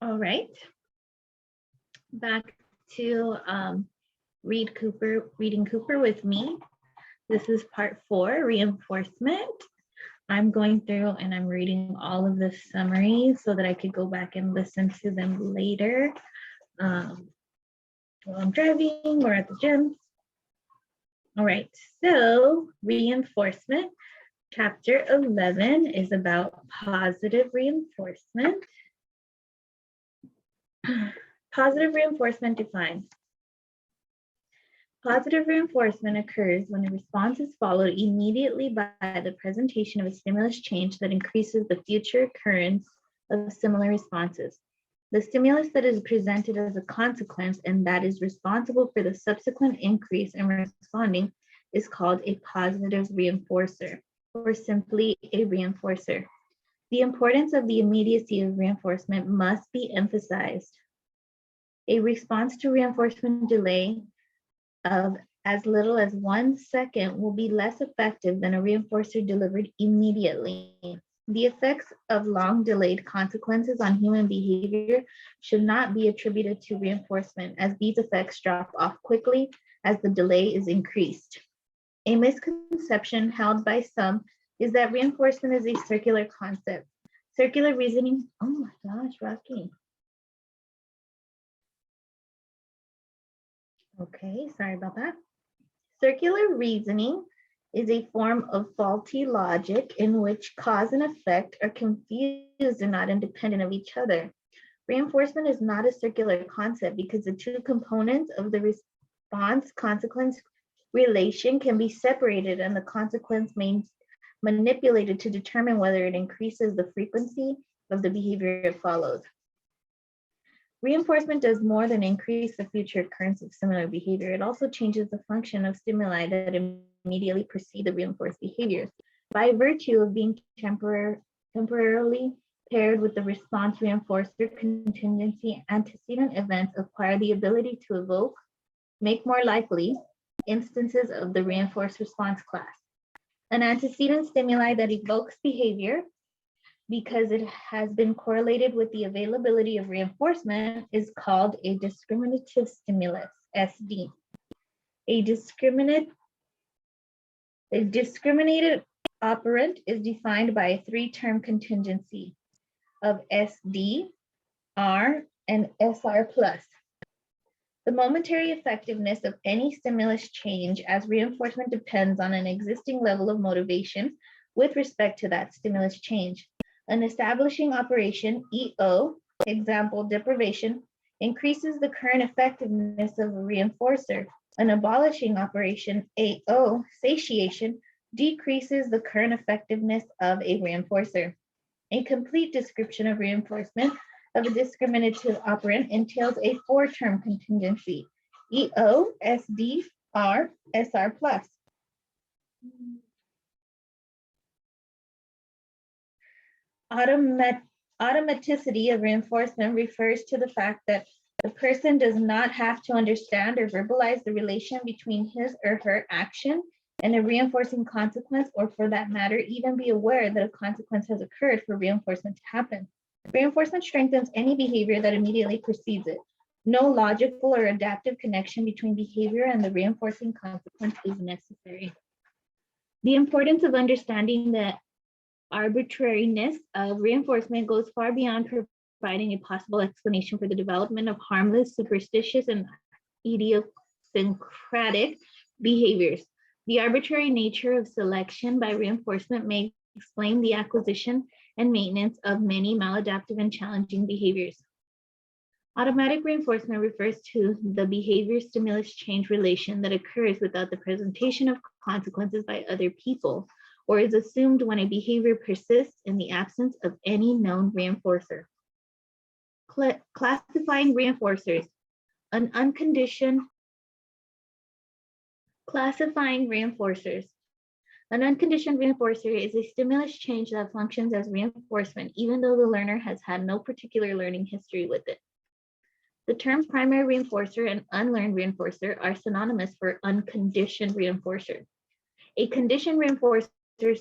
All right, back to reading Cooper with me. This is part 4, reinforcement. I'm going through and I'm reading all of the summaries so that I could go back and listen to them later while I'm driving or at the gym. All right, so reinforcement, chapter 11 is about positive reinforcement. Positive reinforcement defined. Positive reinforcement occurs when a response is followed immediately by the presentation of a stimulus change that increases the future occurrence of similar responses. The stimulus that is presented as a consequence and that is responsible for the subsequent increase in responding is called a positive reinforcer, or simply a reinforcer. The importance of the immediacy of reinforcement must be emphasized. A response to reinforcement delay of as little as 1 second will be less effective than a reinforcer delivered immediately. The effects of long delayed consequences on human behavior should not be attributed to reinforcement, as these effects drop off quickly as the delay is increased. A misconception held by some is that reinforcement is a circular concept. Circular reasoning, oh my gosh, Rocky. Okay, sorry about that. Circular reasoning is a form of faulty logic in which cause and effect are confused and not independent of each other. Reinforcement is not a circular concept because the two components of the response-consequence relation can be separated and the consequence means manipulated to determine whether it increases the frequency of the behavior it follows. Reinforcement does more than increase the future occurrence of similar behavior. It also changes the function of stimuli that immediately precede the reinforced behaviors. By virtue of being temporarily paired with the response reinforcer contingency, antecedent events acquire the ability to evoke, make more likely, instances of the reinforced response class. An antecedent stimuli that evokes behavior because it has been correlated with the availability of reinforcement is called a discriminative stimulus, SD. A discriminated operant is defined by a 3-term contingency of SD, R, and SR+. The momentary effectiveness of any stimulus change as reinforcement depends on an existing level of motivation with respect to that stimulus change. An establishing operation, EO, example deprivation, increases the current effectiveness of a reinforcer. An abolishing operation, AO, satiation, decreases the current effectiveness of a reinforcer. A complete description of reinforcement of a discriminative operant entails a 4-term contingency, EO, SD, R, SR+. Automaticity of reinforcement refers to the fact that the person does not have to understand or verbalize the relation between his or her action and a reinforcing consequence, or for that matter, even be aware that a consequence has occurred for reinforcement to happen. Reinforcement strengthens any behavior that immediately precedes it. No logical or adaptive connection between behavior and the reinforcing consequence is necessary. The importance of understanding the arbitrariness of reinforcement goes far beyond providing a possible explanation for the development of harmless, superstitious, and idiosyncratic behaviors. The arbitrary nature of selection by reinforcement may explain the acquisition and maintenance of many maladaptive and challenging behaviors. Automatic reinforcement refers to the behavior-stimulus change relation that occurs without the presentation of consequences by other people, or is assumed when a behavior persists in the absence of any known reinforcer. Classifying reinforcers. Classifying reinforcers. An unconditioned reinforcer is a stimulus change that functions as reinforcement, even though the learner has had no particular learning history with it. The terms primary reinforcer and unlearned reinforcer are synonymous for unconditioned reinforcer. A conditioned reinforcer,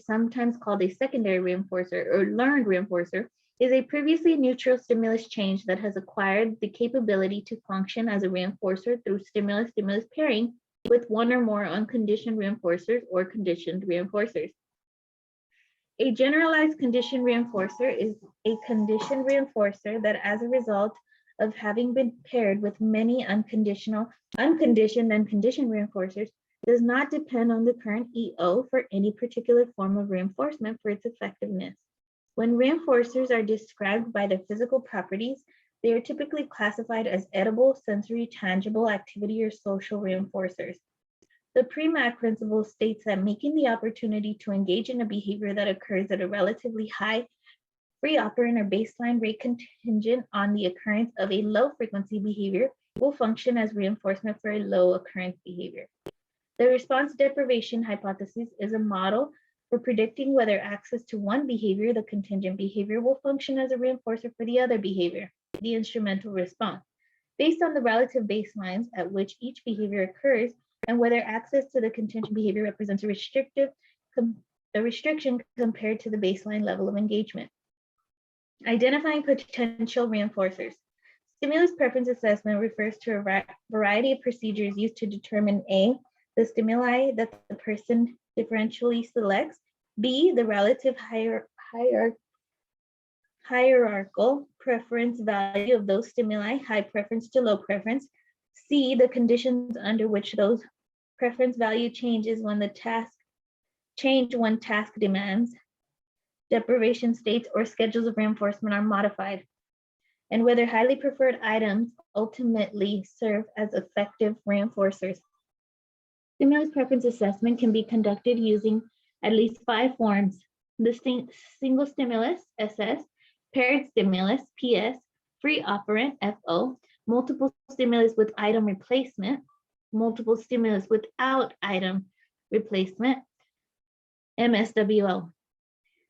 sometimes called a secondary reinforcer or learned reinforcer, is a previously neutral stimulus change that has acquired the capability to function as a reinforcer through stimulus-stimulus pairing with one or more unconditioned reinforcers or conditioned reinforcers. A generalized conditioned reinforcer is a conditioned reinforcer that, as a result of having been paired with many unconditioned and conditioned reinforcers, does not depend on the current EO for any particular form of reinforcement for its effectiveness. When reinforcers are described by their physical properties, they are typically classified as edible, sensory, tangible, activity, or social reinforcers. The PREMAC principle states that making the opportunity to engage in a behavior that occurs at a relatively high free operant or baseline rate contingent on the occurrence of a low frequency behavior will function as reinforcement for a low occurrence behavior. The response deprivation hypothesis is a model for predicting whether access to one behavior, the contingent behavior, will function as a reinforcer for the other behavior, the instrumental response, based on the relative baselines at which each behavior occurs and whether access to the contingent behavior represents a restriction compared to the baseline level of engagement. Identifying potential reinforcers. Stimulus preference assessment refers to a variety of procedures used to determine A, the stimuli that the person differentially selects, B, the relative hierarchical preference value of those stimuli, high preference to low preference, C, the conditions under which those preference value changes when task demands, deprivation states, or schedules of reinforcement are modified, and whether highly preferred items ultimately serve as effective reinforcers. Stimulus preference assessment can be conducted using at least 5 forms: the single stimulus, SS, paired stimulus, PS, free operant, FO, multiple stimulus with item replacement, multiple stimulus without item replacement, MSWO.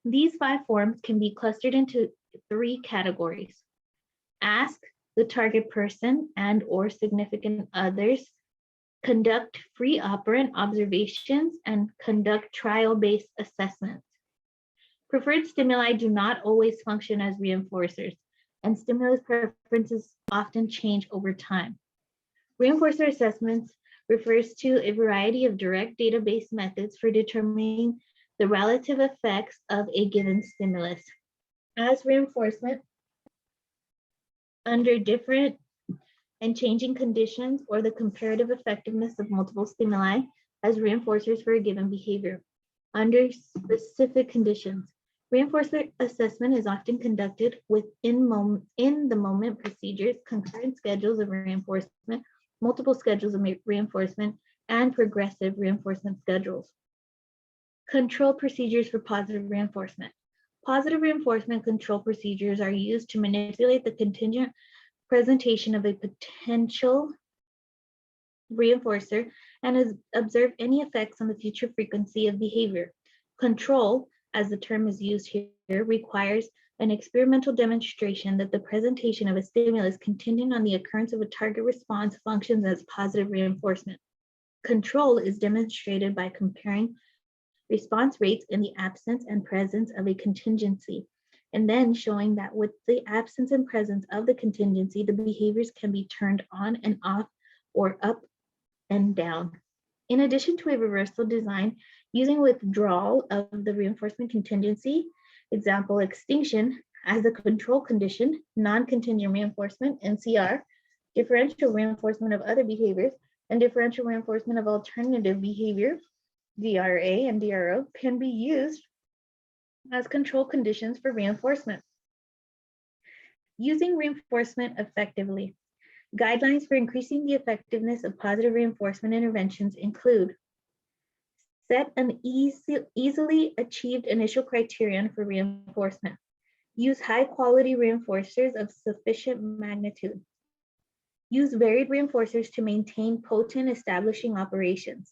These 5 forms can be clustered into 3 categories: ask the target person and or significant others, conduct free operant observations, and conduct trial-based assessments. Preferred stimuli do not always function as reinforcers, and stimulus preferences often change over time. Reinforcer assessments refers to a variety of direct database methods for determining the relative effects of a given stimulus as reinforcement under different and changing conditions, or the comparative effectiveness of multiple stimuli as reinforcers for a given behavior under specific conditions. Reinforcement assessment is often conducted with in-the-moment procedures, concurrent schedules of reinforcement, multiple schedules of reinforcement, and progressive reinforcement schedules. Control procedures for positive reinforcement. Positive reinforcement control procedures are used to manipulate the contingent presentation of a potential reinforcer and observe any effects on the future frequency of behavior. Control, as the term is used here, requires an experimental demonstration that the presentation of a stimulus contingent on the occurrence of a target response functions as positive reinforcement. Control is demonstrated by comparing response rates in the absence and presence of a contingency, and then showing that with the absence and presence of the contingency, the behaviors can be turned on and off or up and down. In addition to a reversal design using withdrawal of the reinforcement contingency, example extinction as a control condition, non-contingent reinforcement, NCR, differential reinforcement of other behaviors, and differential reinforcement of alternative behavior, DRA and DRO, can be used as control conditions for reinforcement. Using reinforcement effectively. Guidelines for increasing the effectiveness of positive reinforcement interventions include: set an easily achieved initial criterion for reinforcement. Use high quality reinforcers of sufficient magnitude. Use varied reinforcers to maintain potent establishing operations.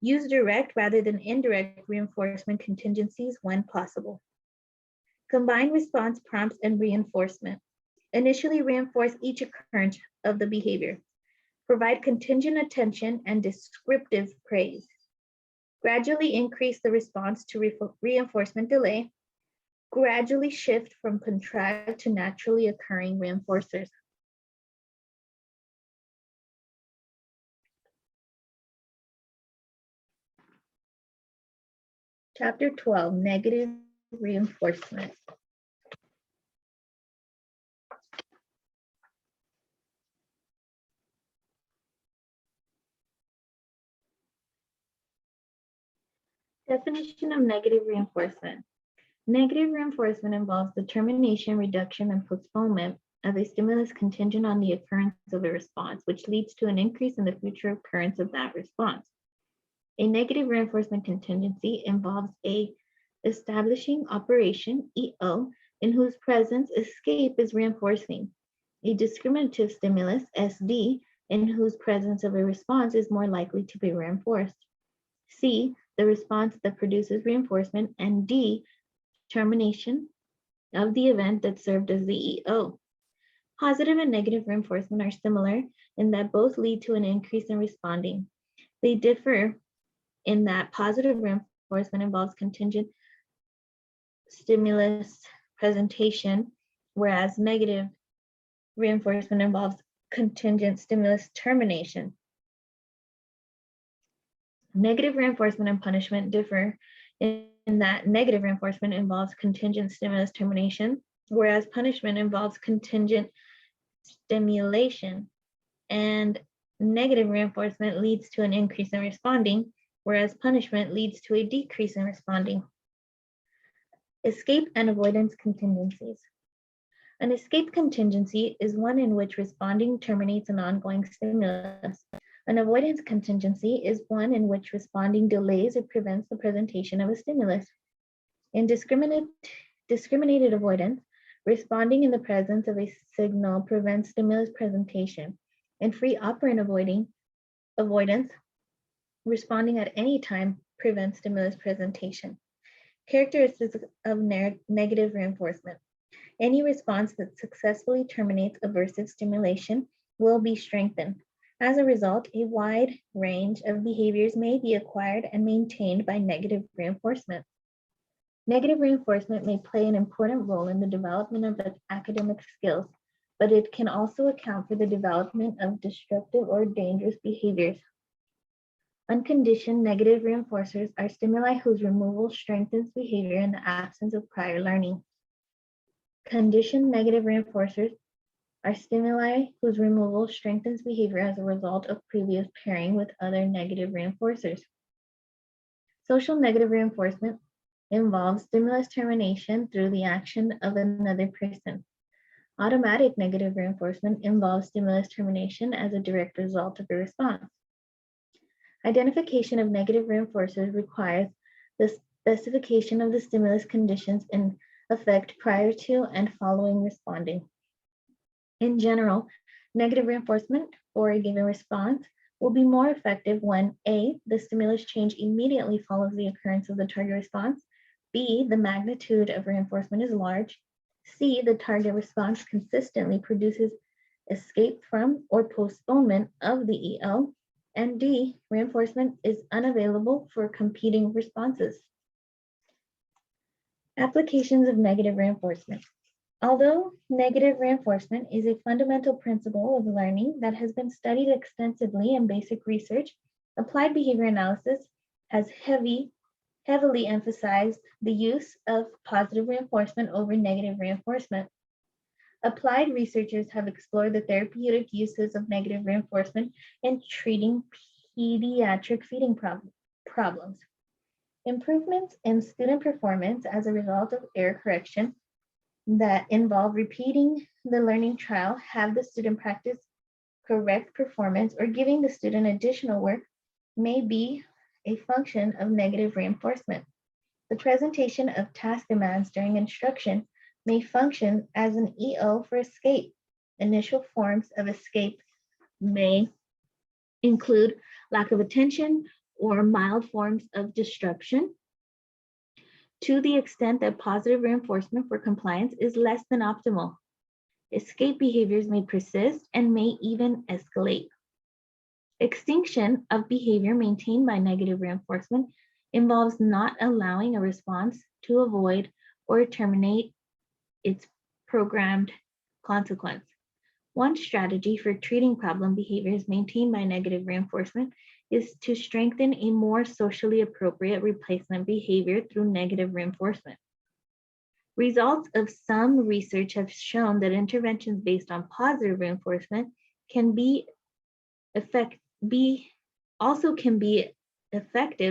Use direct rather than indirect reinforcement contingencies when possible. Combine response prompts and reinforcement. Initially reinforce each occurrence of the behavior. Provide contingent attention and descriptive praise. Gradually increase the response to reinforcement delay. gradually shift from contrived to naturally occurring reinforcers. Chapter 12, Negative Reinforcement. Definition of negative reinforcement. Negative reinforcement involves the termination, reduction, and postponement of a stimulus contingent on the occurrence of a response, which leads to an increase in the future occurrence of that response. A negative reinforcement contingency involves a establishing operation, EO, in whose presence escape is reinforcing, a discriminative stimulus, SD, in whose presence of a response is more likely to be reinforced. C, the response that produces reinforcement, and D, termination of the event that served as the EO. Positive and negative reinforcement are similar in that both lead to an increase in responding. They differ in that positive reinforcement involves contingent stimulus presentation, whereas negative reinforcement involves contingent stimulus termination. Negative reinforcement and punishment differ in that negative reinforcement involves contingent stimulus termination, whereas punishment involves contingent stimulation. And negative reinforcement leads to an increase in responding, whereas punishment leads to a decrease in responding. Escape and avoidance contingencies. An escape contingency is one in which responding terminates an ongoing stimulus. An avoidance contingency is one in which responding delays or prevents the presentation of a stimulus. In discriminated avoidance, responding in the presence of a signal prevents stimulus presentation. In free operant avoidance, responding at any time prevents stimulus presentation. Characteristics of negative reinforcement. Any response that successfully terminates aversive stimulation will be strengthened. As a result, a wide range of behaviors may be acquired and maintained by negative reinforcement. Negative reinforcement may play an important role in the development of academic skills, but it can also account for the development of destructive or dangerous behaviors. Unconditioned negative reinforcers are stimuli whose removal strengthens behavior in the absence of prior learning. Conditioned negative reinforcers are stimuli whose removal strengthens behavior as a result of previous pairing with other negative reinforcers. Social negative reinforcement involves stimulus termination through the action of another person. Automatic negative reinforcement involves stimulus termination as a direct result of a response. Identification of negative reinforcers requires the specification of the stimulus conditions in effect prior to and following responding. In general, negative reinforcement for a given response will be more effective when A, the stimulus change immediately follows the occurrence of the target response, B, the magnitude of reinforcement is large, C, the target response consistently produces escape from or postponement of the EO, and D, reinforcement is unavailable for competing responses. Applications of negative reinforcement. Although negative reinforcement is a fundamental principle of learning that has been studied extensively in basic research, applied behavior analysis has heavily emphasized the use of positive reinforcement over negative reinforcement. Applied researchers have explored the therapeutic uses of negative reinforcement in treating pediatric feeding problems. Improvements in student performance as a result of error correction that involve repeating the learning trial have the student practice correct performance or giving the student additional work may be a function of negative reinforcement. The presentation of task demands during instruction may function as an EO for escape. Initial forms of escape may include lack of attention or mild forms of disruption, to the extent that positive reinforcement for compliance is less than optimal. Escape behaviors may persist and may even escalate. Extinction of behavior maintained by negative reinforcement involves not allowing a response to avoid or terminate its programmed consequence. One strategy for treating problem behaviors maintained by negative reinforcement is to strengthen a more socially appropriate replacement behavior through negative reinforcement. Results of some research have shown that interventions based on positive reinforcement can be effective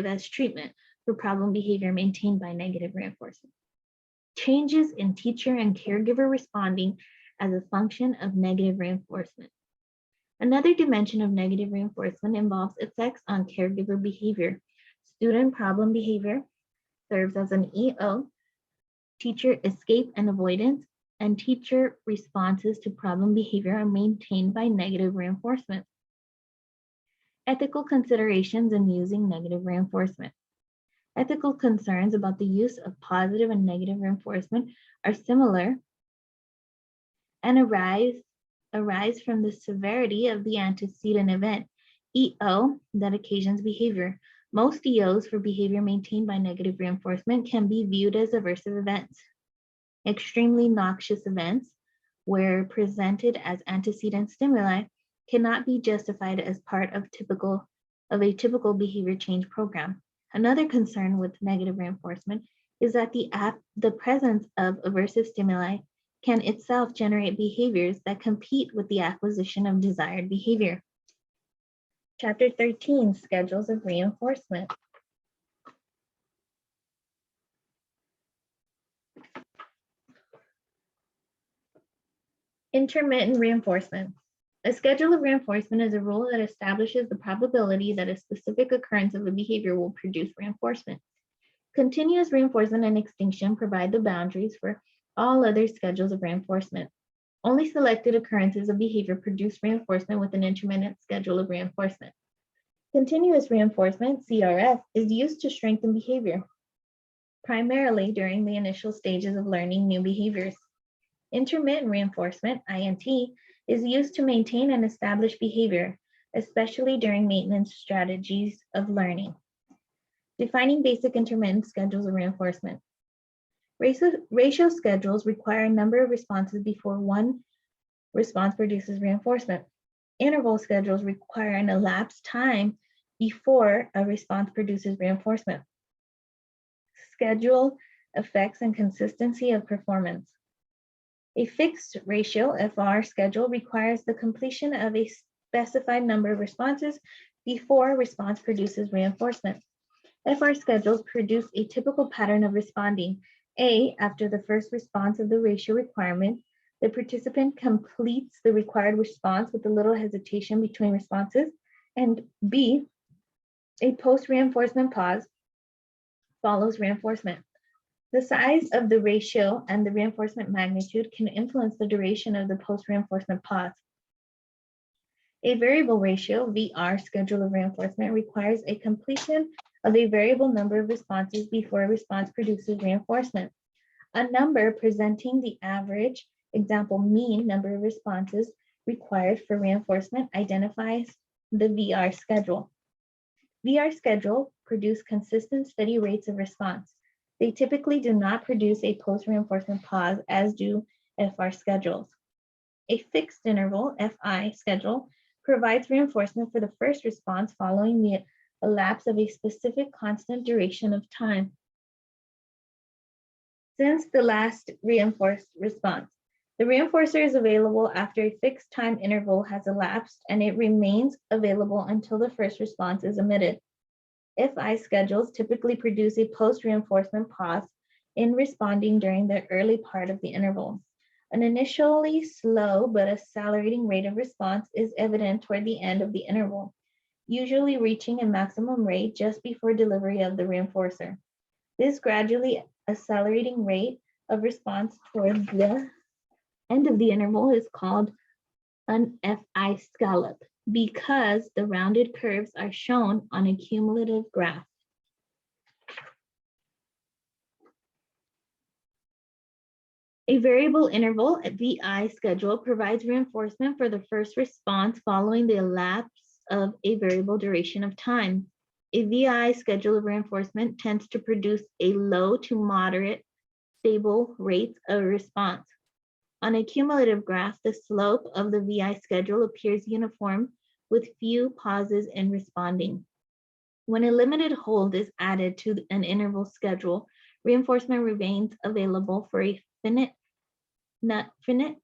as treatment for problem behavior maintained by negative reinforcement. Changes in teacher and caregiver responding as a function of negative reinforcement. Another dimension of negative reinforcement involves effects on caregiver behavior. Student problem behavior serves as an EO, teacher escape and avoidance, and teacher responses to problem behavior are maintained by negative reinforcement. Ethical considerations in using negative reinforcement. Ethical concerns about the use of positive and negative reinforcement are similar and arise from the severity of the antecedent event, EO, that occasions behavior. Most EOs for behavior maintained by negative reinforcement can be viewed as aversive events. Extremely noxious events, where presented as antecedent stimuli, cannot be justified as part of a typical behavior change program. Another concern with negative reinforcement is that the presence of aversive stimuli can itself generate behaviors that compete with the acquisition of desired behavior. Chapter 13, Schedules of Reinforcement. Intermittent reinforcement. A schedule of reinforcement is a rule that establishes the probability that a specific occurrence of a behavior will produce reinforcement. Continuous reinforcement and extinction provide the boundaries for all other schedules of reinforcement. Only selected occurrences of behavior produce reinforcement with an intermittent schedule of reinforcement. Continuous reinforcement, CRF, is used to strengthen behavior, primarily during the initial stages of learning new behaviors. Intermittent reinforcement, INT, is used to maintain and establish behavior, especially during maintenance strategies of learning. Defining basic intermittent schedules of reinforcement. Ratio schedules require a number of responses before one response produces reinforcement. Interval schedules require an elapsed time before a response produces reinforcement. Schedule effects and consistency of performance. A fixed ratio, FR, schedule requires the completion of a specified number of responses before a response produces reinforcement. FR schedules produce a typical pattern of responding. A, after the first response of the ratio requirement, the participant completes the required response with a little hesitation between responses. And B, a post-reinforcement pause follows reinforcement. The size of the ratio and the reinforcement magnitude can influence the duration of the post-reinforcement pause. A variable ratio, VR, schedule of reinforcement requires a completion of a variable number of responses before a response produces reinforcement. A number presenting the average, example, mean number of responses required for reinforcement identifies the VR schedule. VR schedule produce consistent, steady rates of response. They typically do not produce a post-reinforcement pause as do FR schedules. A fixed interval, FI schedule, provides reinforcement for the first response following the elapse of a specific constant duration of time since the last reinforced response. The reinforcer is available after a fixed time interval has elapsed and it remains available until the first response is emitted. FI schedules typically produce a post-reinforcement pause in responding during the early part of the interval. An initially slow but accelerating rate of response is evident toward the end of the interval, usually reaching a maximum rate just before delivery of the reinforcer. This gradually accelerating rate of response toward the end of the interval is called an FI scallop because the rounded curves are shown on a cumulative graph. A variable interval, a VI schedule, provides reinforcement for the first response following the elapse of a variable duration of time. A VI schedule of reinforcement tends to produce a low to moderate stable rates of response. On a cumulative graph, the slope of the VI schedule appears uniform with few pauses in responding. When a limited hold is added to an interval schedule, reinforcement remains available for a finite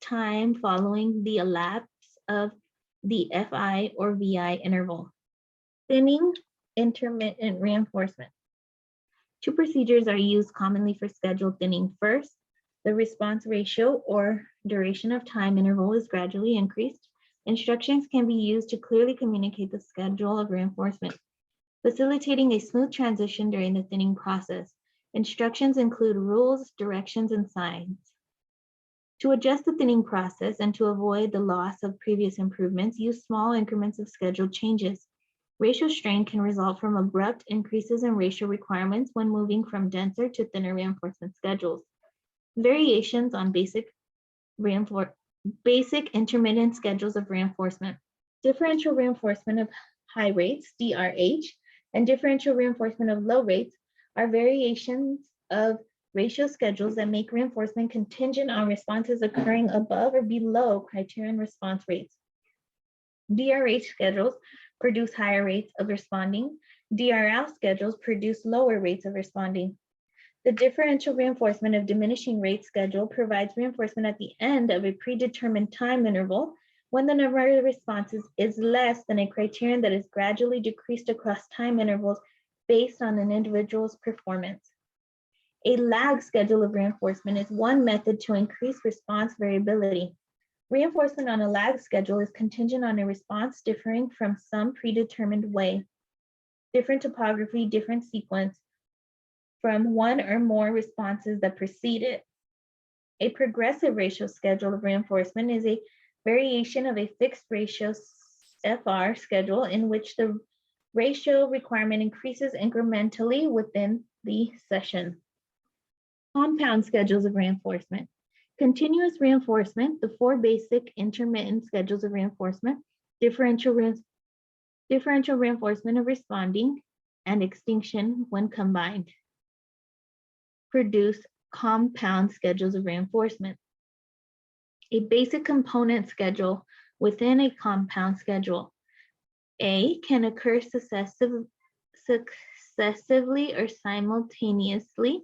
time following the elapse of the FI or VI interval. Thinning intermittent reinforcement. Two procedures are used commonly for schedule thinning. First, the response ratio or duration of time interval is gradually increased. Instructions can be used to clearly communicate the schedule of reinforcement, facilitating a smooth transition during the thinning process. Instructions include rules, directions, and signs. To adjust the thinning process and to avoid the loss of previous improvements, use small increments of schedule changes. Ratio strain can result from abrupt increases in ratio requirements when moving from denser to thinner reinforcement schedules. Variations on basic intermittent schedules of reinforcement. Differential reinforcement of high rates, DRH, and differential reinforcement of low rates are variations of ratio schedules that make reinforcement contingent on responses occurring above or below criterion response rates. DRH schedules produce higher rates of responding. DRL schedules produce lower rates of responding. The differential reinforcement of diminishing rate schedule provides reinforcement at the end of a predetermined time interval when the number of responses is less than a criterion that is gradually decreased across time intervals based on an individual's performance. A lag schedule of reinforcement is one method to increase response variability. Reinforcement on a lag schedule is contingent on a response differing from some predetermined way, different topography, different sequence, from one or more responses that precede it. A progressive ratio schedule of reinforcement is a variation of a fixed ratio FR schedule in which the ratio requirement increases incrementally within the session. Compound schedules of reinforcement. Continuous reinforcement, the four basic intermittent schedules of reinforcement, differential reinforcement of responding, and extinction when combined, produce compound schedules of reinforcement. A basic component schedule within a compound schedule. A can occur successively or simultaneously.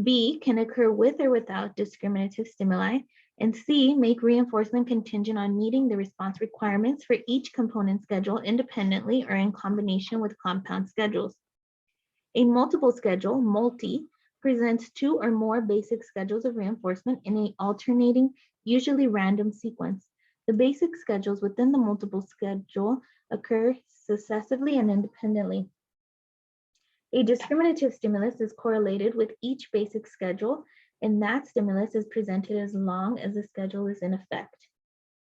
B can occur with or without discriminative stimuli. And C, make reinforcement contingent on meeting the response requirements for each component schedule independently or in combination with compound schedules. A multiple schedule, multi, presents two or more basic schedules of reinforcement in an alternating, usually random sequence. The basic schedules within the multiple schedule occur successively and independently. A discriminative stimulus is correlated with each basic schedule, and that stimulus is presented as long as the schedule is in effect.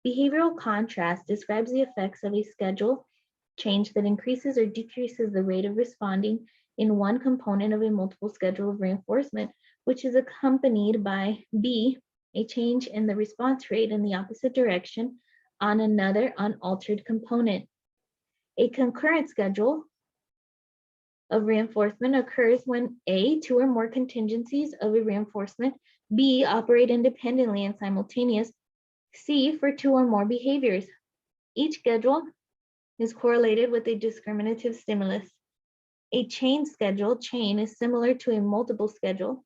Behavioral contrast describes the effects of a schedule change that increases or decreases the rate of responding in one component of a multiple schedule of reinforcement, which is accompanied by B, a change in the response rate in the opposite direction on another unaltered component. A concurrent schedule of reinforcement occurs when A, two or more contingencies of a reinforcement, B, operate independently and simultaneous, C, for two or more behaviors. Each schedule is correlated with a discriminative stimulus. A chain schedule, chain, is similar to a multiple schedule.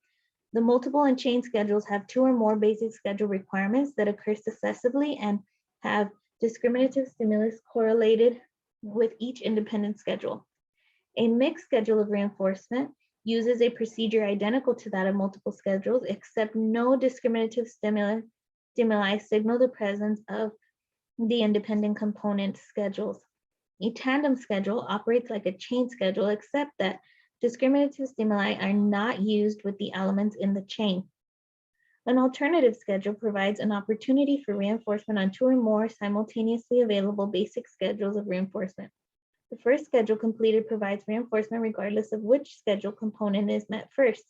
The multiple and chain schedules have two or more basic schedule requirements that occur successively and have discriminative stimulus correlated with each independent schedule. A mixed schedule of reinforcement uses a procedure identical to that of multiple schedules, except no discriminative stimuli signal the presence of the independent component schedules. A tandem schedule operates like a chain schedule, except that discriminative stimuli are not used with the elements in the chain. An alternative schedule provides an opportunity for reinforcement on two or more simultaneously available basic schedules of reinforcement. The first schedule completed provides reinforcement regardless of which schedule component is met first.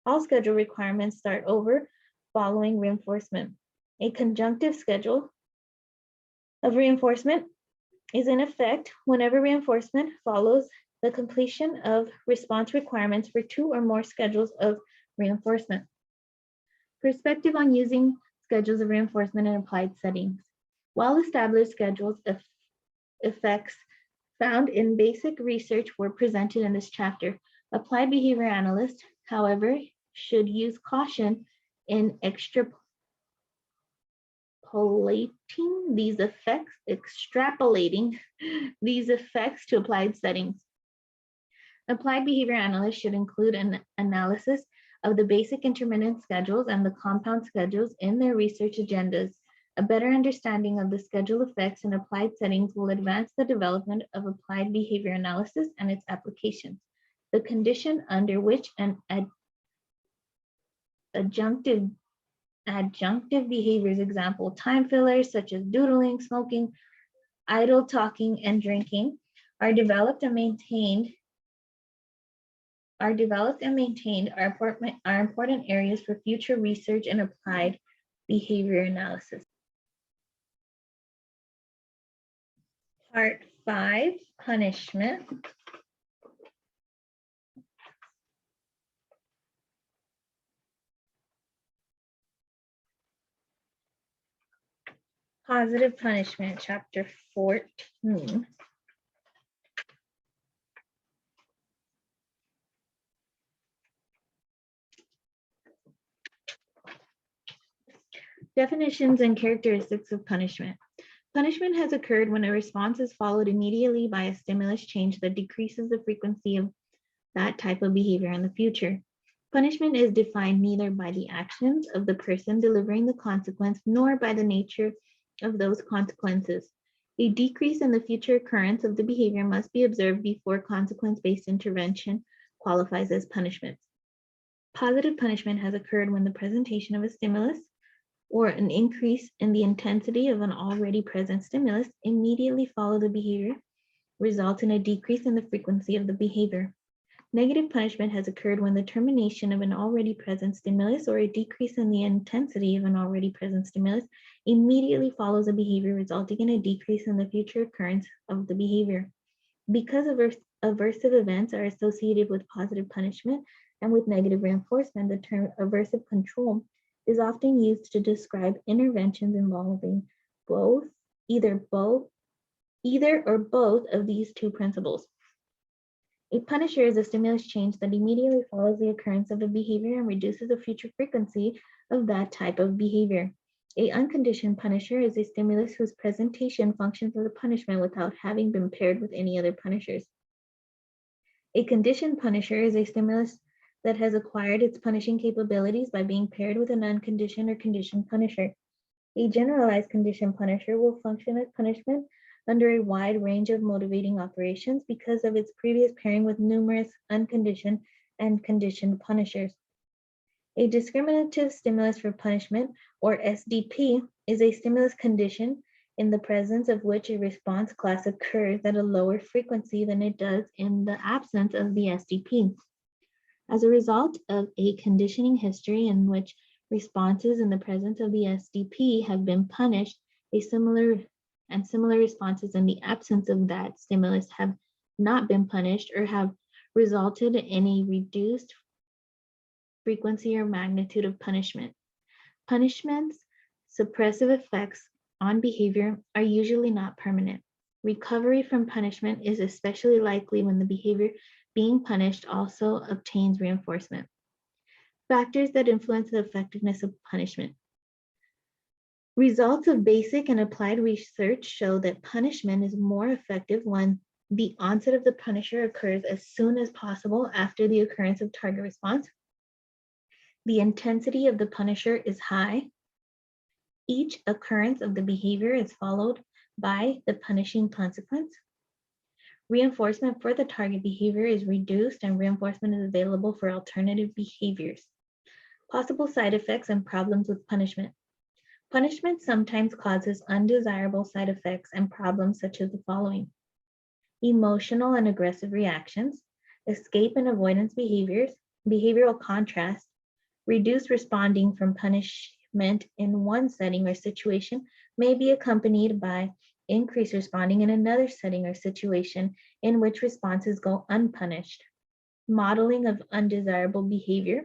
All schedule requirements start over following reinforcement. A conjunctive schedule of reinforcement is in effect whenever reinforcement follows the completion of response requirements for two or more schedules of reinforcement. Perspective on using schedules of reinforcement in applied settings. Well-established schedules of effects found in basic research were presented in this chapter. Applied behavior analysts, however, should use caution in extrapolating extrapolating these effects to applied settings. Applied behavior analysts should include an analysis of the basic intermittent schedules and the compound schedules in their research agendas. A better understanding of the schedule effects in applied settings will advance the development of applied behavior analysis and its applications. The condition under which an adjunctive behaviors, example, time fillers such as doodling, smoking, idle talking, and drinking, are developed and maintained are important areas for future research and applied behavior analysis. Part 5, punishment. Positive punishment, chapter 14. Definitions and characteristics of punishment. Punishment has occurred when a response is followed immediately by a stimulus change that decreases the frequency of that type of behavior in the future. Punishment is defined neither by the actions of the person delivering the consequence nor by the nature of those consequences. A decrease in the future occurrence of the behavior must be observed before consequence-based intervention qualifies as punishment. Positive punishment has occurred when the presentation of a stimulus or an increase in the intensity of an already present stimulus immediately follow the behavior, results in a decrease in the frequency of the behavior. Negative punishment has occurred when the termination of an already present stimulus or a decrease in the intensity of an already present stimulus immediately follows a behavior, resulting in a decrease in the future occurrence of the behavior. Because aversive events are associated with positive punishment and with negative reinforcement, the term aversive control is often used to describe interventions involving either or both of these two principles. A punisher is a stimulus change that immediately follows the occurrence of a behavior and reduces the future frequency of that type of behavior. A unconditioned punisher is a stimulus whose presentation functions as a punishment without having been paired with any other punishers. A conditioned punisher is a stimulus that has acquired its punishing capabilities by being paired with an unconditioned or conditioned punisher. A generalized conditioned punisher will function as punishment under a wide range of motivating operations because of its previous pairing with numerous unconditioned and conditioned punishers. A discriminative stimulus for punishment, or SDP, is a stimulus condition in the presence of which a response class occurs at a lower frequency than it does in the absence of the SDP. As a result of a conditioning history in which responses in the presence of the SDP have been punished, similar responses in the absence of that stimulus have not been punished or have resulted in a reduced frequency or magnitude of punishment. Punishment's suppressive effects on behavior are usually not permanent. Recovery from punishment is especially likely when the behavior being punished also obtains reinforcement. Factors that influence the effectiveness of punishment. Results of basic and applied research show that punishment is more effective when the onset of the punisher occurs as soon as possible after the occurrence of target response. The intensity of the punisher is high. Each occurrence of the behavior is followed by the punishing consequence. Reinforcement for the target behavior is reduced and reinforcement is available for alternative behaviors. Possible side effects and problems with punishment. Punishment sometimes causes undesirable side effects and problems such as the following: emotional and aggressive reactions, escape and avoidance behaviors, behavioral contrast, reduced responding from punishment in one setting or situation may be accompanied by increased responding in another setting or situation in which responses go unpunished. Modeling of undesirable behavior.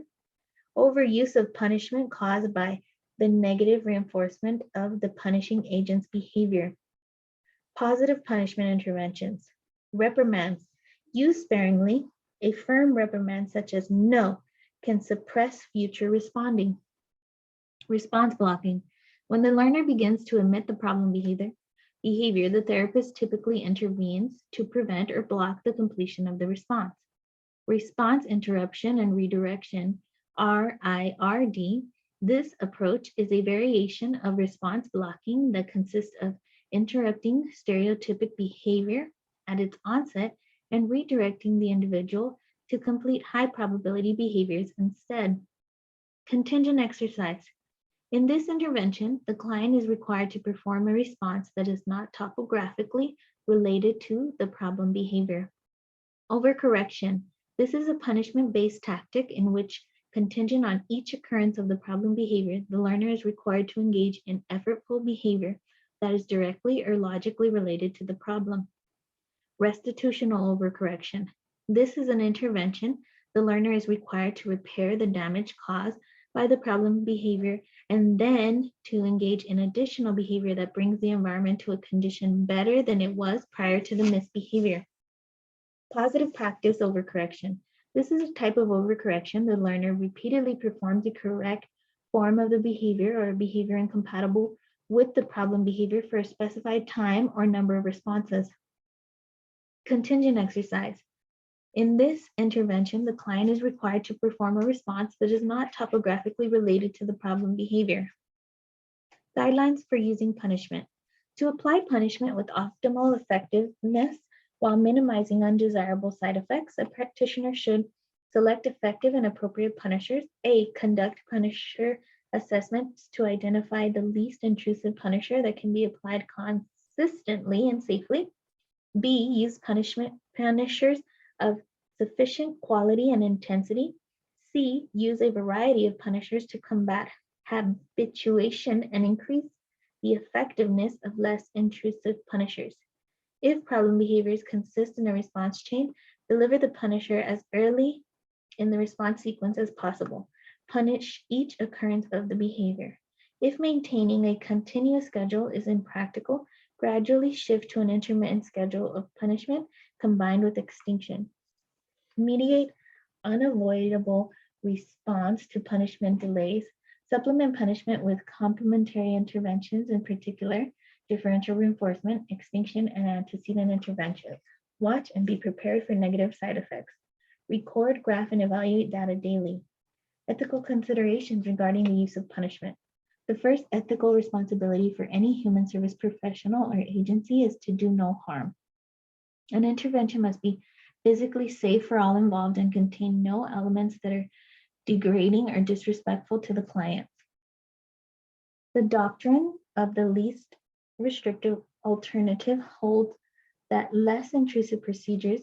Overuse of punishment caused by the negative reinforcement of the punishing agent's behavior. Positive punishment interventions. Reprimands. Used sparingly, a firm reprimand such as no can suppress future responding. Response blocking. When the learner begins to emit the problem behavior, the therapist typically intervenes to prevent or block the completion of the response. Response interruption and redirection, RIRD. This approach is a variation of response blocking that consists of interrupting stereotypic behavior at its onset and redirecting the individual to complete high probability behaviors instead. Contingent exercise. In this intervention, the client is required to perform a response that is not topographically related to the problem behavior. Overcorrection. This is a punishment-based tactic in which, contingent on each occurrence of the problem behavior, the learner is required to engage in effortful behavior that is directly or logically related to the problem. Restitutional overcorrection. This is an intervention the learner is required to repair the damage caused by the problem behavior and then to engage in additional behavior that brings the environment to a condition better than it was prior to the misbehavior. Positive practice overcorrection. This is a type of overcorrection the learner repeatedly performs the correct form of the behavior or a behavior incompatible with the problem behavior for a specified time or number of responses. Contingent exercise. In this intervention, the client is required to perform a response that is not topographically related to the problem behavior. Guidelines for using punishment. To apply punishment with optimal effectiveness while minimizing undesirable side effects, a practitioner should select effective and appropriate punishers. A. Conduct punisher assessments to identify the least intrusive punisher that can be applied consistently and safely. B. Use punishers of sufficient quality and intensity. C. Use a variety of punishers to combat habituation and increase the effectiveness of less intrusive punishers. If problem behaviors consist in a response chain, deliver the punisher as early in the response sequence as possible. Punish each occurrence of the behavior. If maintaining a continuous schedule is impractical, gradually shift to an intermittent schedule of punishment combined with extinction. Mediate unavoidable response to punishment delays. Supplement punishment with complementary interventions, in particular, differential reinforcement, extinction, and antecedent interventions. Watch and be prepared for negative side effects. Record, graph, and evaluate data daily. Ethical considerations regarding the use of punishment. The first ethical responsibility for any human service professional or agency is to do no harm. An intervention must be physically safe for all involved and contain no elements that are degrading or disrespectful to the client. The doctrine of the least restrictive alternative holds that less intrusive procedures,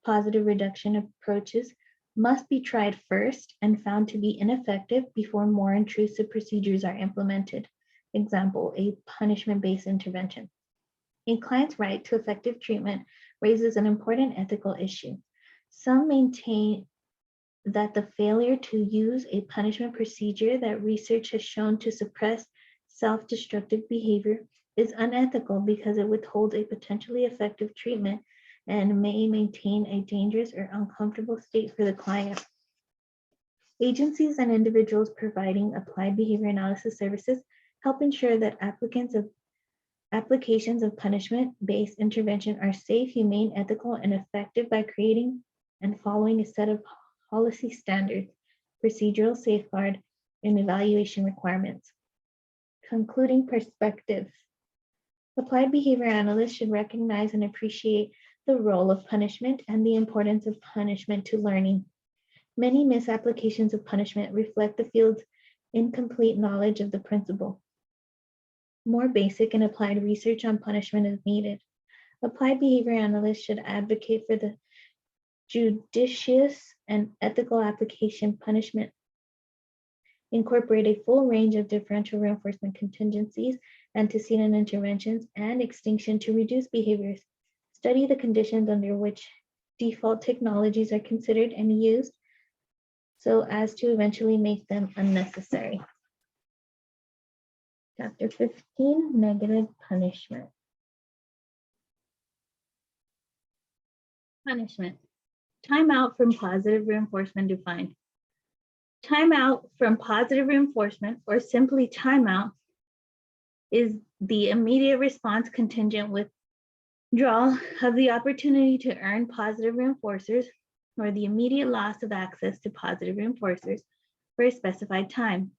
positive reduction approaches, must be tried first and found to be ineffective before more intrusive procedures are implemented. Example, a punishment-based intervention. A client's right to effective treatment raises an important ethical issue. Some maintain that the failure to use a punishment procedure that research has shown to suppress self-destructive behavior is unethical because it withholds a potentially effective treatment and may maintain a dangerous or uncomfortable state for the client. Agencies and individuals providing applied behavior analysis services help ensure that applications of punishment-based intervention are safe, humane, ethical, and effective by creating and following a set of policy standards, procedural safeguard, and evaluation requirements. Concluding perspectives. Applied behavior analysts should recognize and appreciate the role of punishment and the importance of punishment to learning. Many misapplications of punishment reflect the field's incomplete knowledge of the principle. More basic and applied research on punishment is needed. Applied behavior analysts should advocate for the judicious and ethical application punishment. Incorporate a full range of differential reinforcement contingencies, antecedent interventions, and extinction to reduce behaviors. Study the conditions under which default technologies are considered and used. so as to eventually make them unnecessary. Chapter 15, negative punishment. Punishment. Timeout from positive reinforcement defined. Timeout from positive reinforcement, or simply timeout, is the immediate response contingent withdrawal of the opportunity to earn positive reinforcers, or the immediate loss of access to positive reinforcers for a specified time.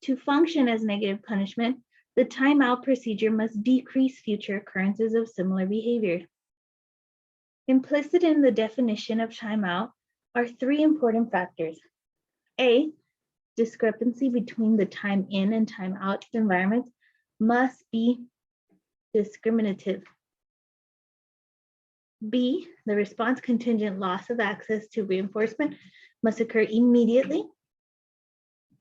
To function as negative punishment, the timeout procedure must decrease future occurrences of similar behavior. Implicit in the definition of timeout are three important factors. A, discrepancy between the time in and time out environments must be discriminative. B, the response contingent loss of access to reinforcement must occur immediately.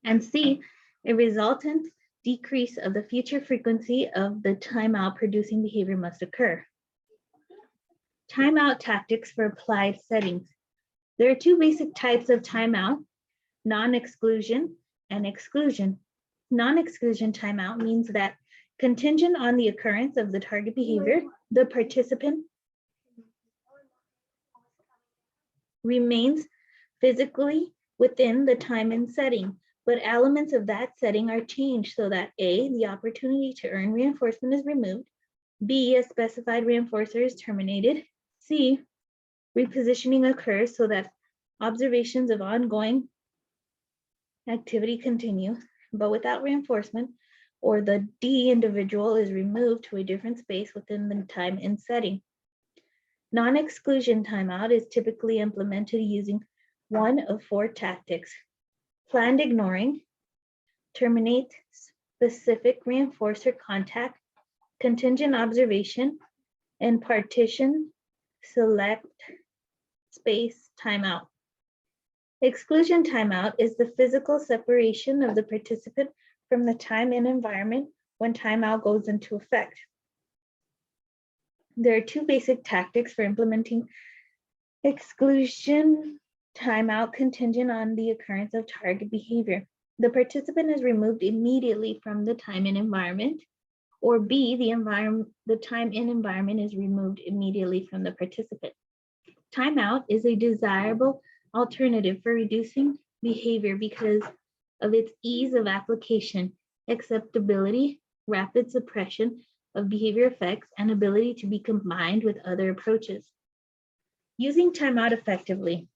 And C, a resultant decrease of the future frequency of the timeout producing behavior must occur. Timeout tactics for applied settings. There are two basic types of timeout: non-exclusion and exclusion. Non-exclusion timeout means that, contingent on the occurrence of the target behavior, the participant remains physically within the time and setting, but elements of that setting are changed so that A, the opportunity to earn reinforcement is removed, B, a specified reinforcer is terminated, C, repositioning occurs so that observations of ongoing activity continue, but without reinforcement, or the D individual is removed to a different space within the time and setting. Non-exclusion timeout is typically implemented using one of four tactics: planned ignoring, terminate specific reinforcer contact, contingent observation, and partition select space timeout. Exclusion timeout is the physical separation of the participant from the time and environment when timeout goes into effect. There are two basic tactics for implementing exclusion timeout contingent on the occurrence of target behavior. The participant is removed immediately from the time and environment, or B, the time and environment is removed immediately from the participant. Timeout is a desirable alternative for reducing behavior because of its ease of application, acceptability, rapid suppression of behavior effects, and ability to be combined with other approaches. Using timeout effectively.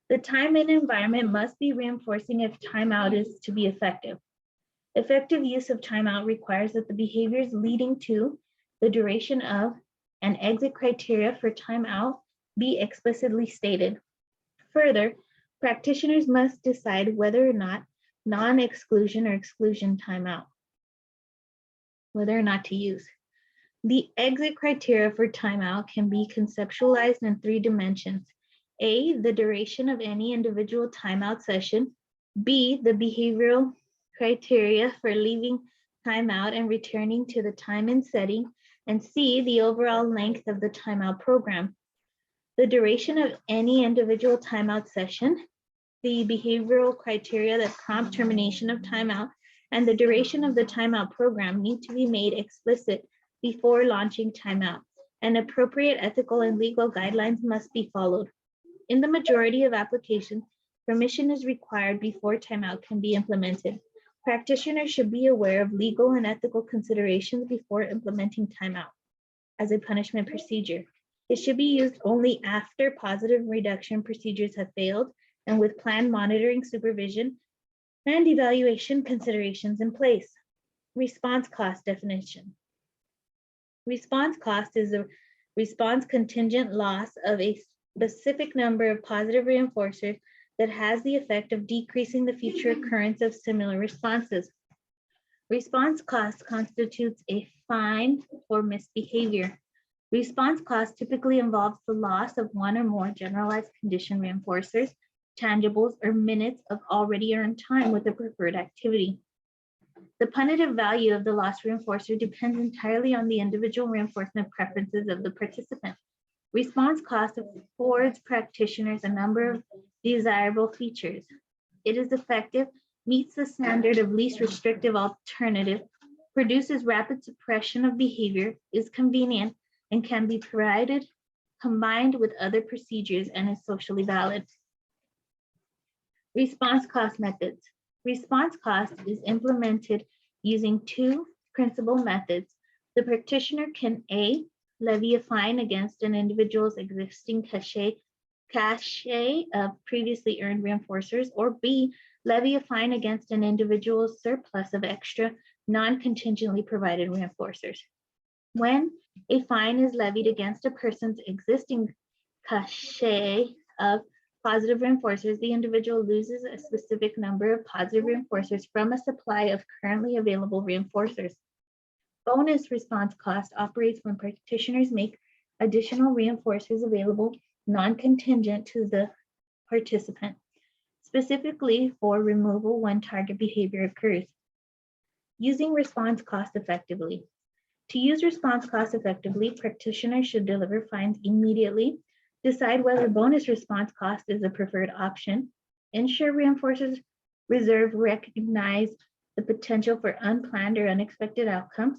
The time and environment must be reinforcing if timeout is to be effective. Effective use of timeout requires that the behaviors leading to, the duration of, and exit criteria for timeout be explicitly stated. Further, practitioners must decide whether or not non-exclusion or exclusion timeout, whether or not to use. The exit criteria for timeout can be conceptualized in three dimensions: A, the duration of any individual timeout session; B, the behavioral criteria for leaving timeout and returning to the time and setting; and C, the overall length of the timeout program. The duration of any individual timeout session, the behavioral criteria that prompt termination of timeout, and the duration of the timeout program need to be made explicit before launching timeout, and appropriate ethical and legal guidelines must be followed. In the majority of applications, permission is required before timeout can be implemented. Practitioners should be aware of legal and ethical considerations before implementing timeout as a punishment procedure. It should be used only after positive reduction procedures have failed and with planned monitoring, supervision, and evaluation considerations in place. Response cost definition. Response cost is a response contingent loss of a specific number of positive reinforcers that has the effect of decreasing the future occurrence of similar responses. Response cost constitutes a fine for misbehavior. Response cost typically involves the loss of one or more generalized condition reinforcers, tangibles, or minutes of already earned time with a preferred activity. The punitive value of the lost reinforcer depends entirely on the individual reinforcement preferences of the participant. Response cost affords practitioners a number of desirable features. It is effective, meets the standard of least restrictive alternative, produces rapid suppression of behavior, is convenient, and can be provided combined with other procedures and is socially valid. Response cost methods. Response cost is implemented using two principal methods. The practitioner can A, levy a fine against an individual's existing cache of previously earned reinforcers, or B, levy a fine against an individual's surplus of extra non-contingently provided reinforcers. When a fine is levied against a person's existing cache of positive reinforcers, the individual loses a specific number of positive reinforcers from a supply of currently available reinforcers. Bonus response cost operates when practitioners make additional reinforcers available non-contingent to the participant, specifically for removal when target behavior occurs. Using response cost effectively. To use response cost effectively, practitioners should deliver fines immediately, decide whether bonus response cost is the preferred option, ensure reinforcers reserve recognize the potential for unplanned or unexpected outcomes,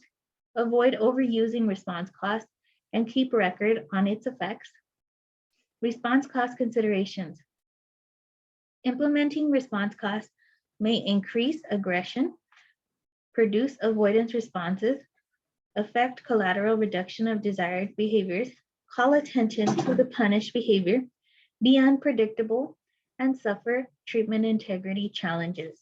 avoid overusing response cost, and keep record on its effects. Response cost considerations. Implementing response costs may increase aggression, produce avoidance responses, affect collateral reduction of desired behaviors, call attention to the punished behavior, be unpredictable, and suffer treatment integrity challenges.